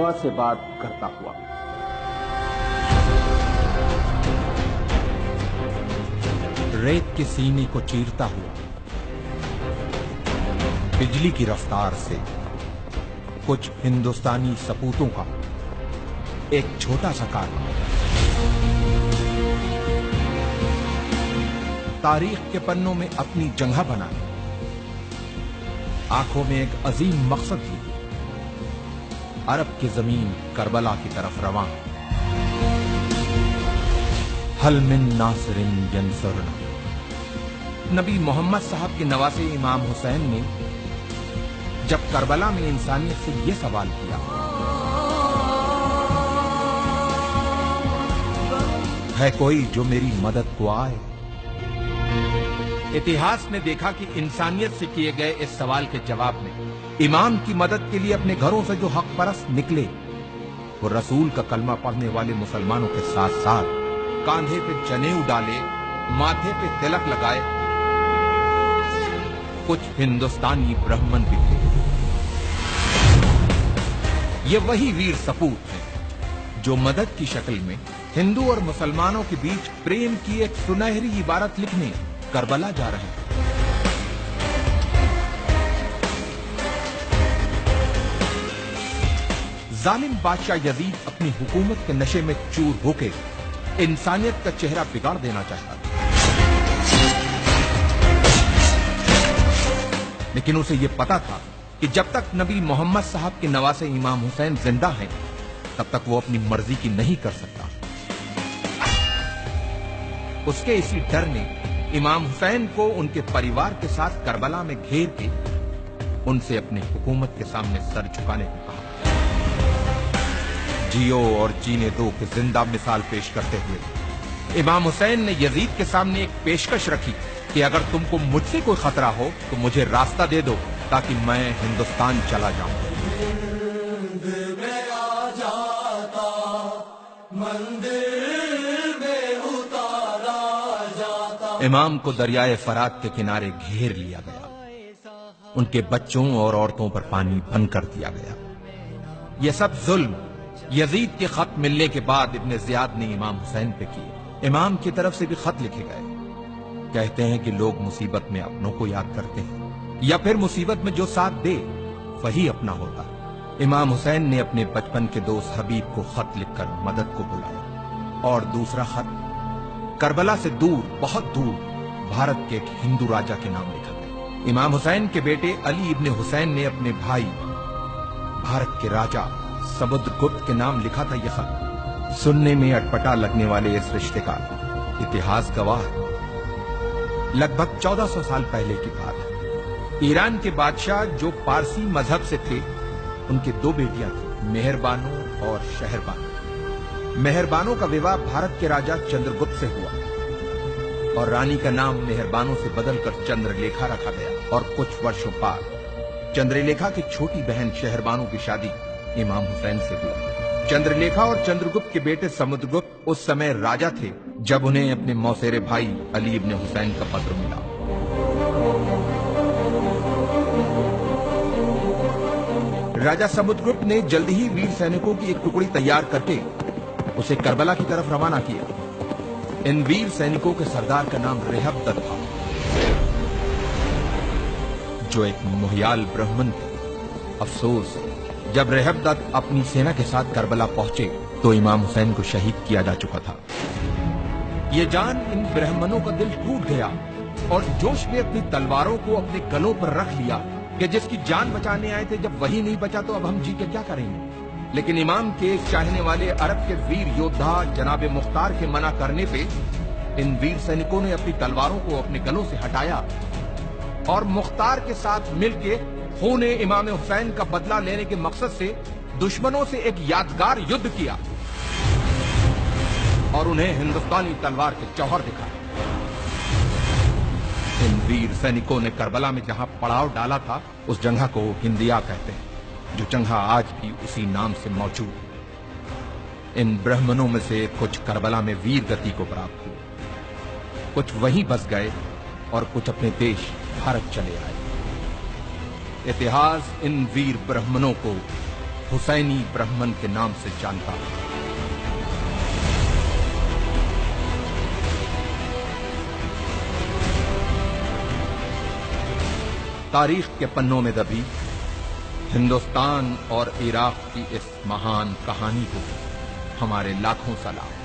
हवा से बात करता हुआ। रेत के सीने को चीरता हुआ, बिजली की रफ्तार से कुछ हिंदुस्तानी सपूतों का एक छोटा सा कारनामा तारीख के पन्नों में अपनी जगह बनाने, आंखों में एक अजीम मकसद लिए अरब की जमीन करबला की तरफ रवां। हल मिन नासिरिन यंसुरना। नबी मोहम्मद साहब के नवासे इमाम हुसैन ने जब करबला में इंसानियत से यह सवाल किया, है कोई जो मेरी मदद को आए? इतिहास ने देखा कि इंसानियत से किए गए इस सवाल के जवाब में इमाम की मदद के लिए अपने घरों से जो हक परस्त निकले, वो रसूल का कलमा पढ़ने वाले मुसलमानों के साथ साथ कांधे पे जनेऊ डाले, माथे पे तिलक लगाए कुछ हिंदुस्तानी ब्राह्मण भी थे। ये वही वीर सपूत हैं जो मदद की शक्ल में हिंदू और मुसलमानों के बीच प्रेम की एक सुनहरी इबारत लिखने करबला जा रहे हैं। जालिम बादशाह यजीद अपनी हुकूमत के नशे में चूर होके इंसानियत का चेहरा बिगाड़ देना चाहता था, लेकिन उसे यह पता था कि जब तक नबी मोहम्मद साहब के नवासे इमाम हुसैन जिंदा हैं, तब तक वो अपनी मर्जी की नहीं कर सकता। उसके इसी डर ने इमाम हुसैन को उनके परिवार के साथ करबला में घेर के उनसे अपनी हुकूमत के सामने सर झुकाने को कहा। जियो और जीने दो की जिंदा मिसाल पेश करते हुए इमाम हुसैन ने यजीद के सामने एक पेशकश रखी कि अगर तुमको मुझसे कोई खतरा हो तो मुझे रास्ता दे दो ताकि मैं हिंदुस्तान चला जाऊं। इमाम को दरियाए फरात के किनारे घेर लिया गया, उनके बच्चों और औरतों पर पानी बंद कर दिया गया। यह सब जुल्म यजीद के खत मिलने के बाद इब्ने जियाद ने इमाम हुसैन पे किए। इमाम की तरफ से भी खत लिखे गए। कहते हैं कि लोग मुसीबत में अपनों को याद करते हैं या फिर मुसीबत में जो साथ दे वही अपना होता है। इमाम हुसैन ने अपने बचपन के दोस्त हबीब को खत लिखकर मदद को बुलाया और दूसरा खत करबला से दूर, बहुत दूर भारत के एक हिंदू राजा के नाम लिखा गया। इमाम हुसैन के बेटे अली इब्ने हुसैन ने अपने भाई भारत के राजा समुद्रगुप्त के नाम लिखा था यह खत। सुनने में अटपटा लगने वाले इस रिश्ते का इतिहास गवाह है। लगभग 1400 साल पहले की बात है। ईरान के बादशाह जो पारसी मजहब से थे, उनके दो बेटियां थी, मेहरबानो और शहरबानो। मेहरबानो का विवाह भारत के राजा चंद्रगुप्त से हुआ और रानी का नाम मेहरबानो से बदलकर चंद्रलेखा रखा गया। और कुछ वर्षों बाद चंद्रलेखा की छोटी बहन शहरबानो की शादी इमाम हुसैन से हुई। चंद्रलेखा और चंद्रगुप्त के बेटे समुद्रगुप्त उस समय राजा थे जब उन्हें अपने मौसेरे भाई अली इब्ने हुसैन का पत्र मिला। राजा समुद्रगुप्त ने जल्दी ही वीर सैनिकों की एक टुकड़ी तैयार करके उसे करबला की तरफ रवाना किया। इन वीर सैनिकों के सरदार का नाम रेहबदत था, जो एक मोहियाल ब्राह्मण थे। अफसोस, जब रेहबदत अपनी सेना के साथ करबला पहुंचे तो इमाम हुसैन को शहीद किया जा चुका था। ये जान इन ब्राह्मणों का दिल टूट गया और जोश में अपनी तलवारों को अपने गलों पर रख लिया कि जिसकी जान बचाने आए थे, जब वही नहीं बचा तो अब हम जी के क्या करेंगे। लेकिन इमाम के चाहने वाले अरब के वीर योद्धा जनाब मुख्तार के मना करने पे इन वीर सैनिकों ने अपनी तलवारों को अपने गलों से हटाया और मुख्तार के साथ मिलके खूने इमाम हुसैन का बदला लेने के मकसद से दुश्मनों से एक यादगार युद्ध किया और उन्हें हिंदुस्तानी तलवार के जौहर दिखाए। इन वीर सैनिकों ने करबला में जहां पड़ाव डाला था, उस जगह को हिंदिया कहते हैं, जो जगह आज भी उसी नाम से मौजूद है। इन ब्राह्मणों में से कुछ करबला में वीर गति को प्राप्त हुए, कुछ वहीं बस गए और कुछ अपने देश भारत चले आए। इतिहास इन वीर ब्राह्मणों को हुसैनी ब्राह्मण के नाम से जानता है। तारीख के पन्नों में दबी हिंदुस्तान और इराक की इस महान कहानी को हमारे लाखों सलाम।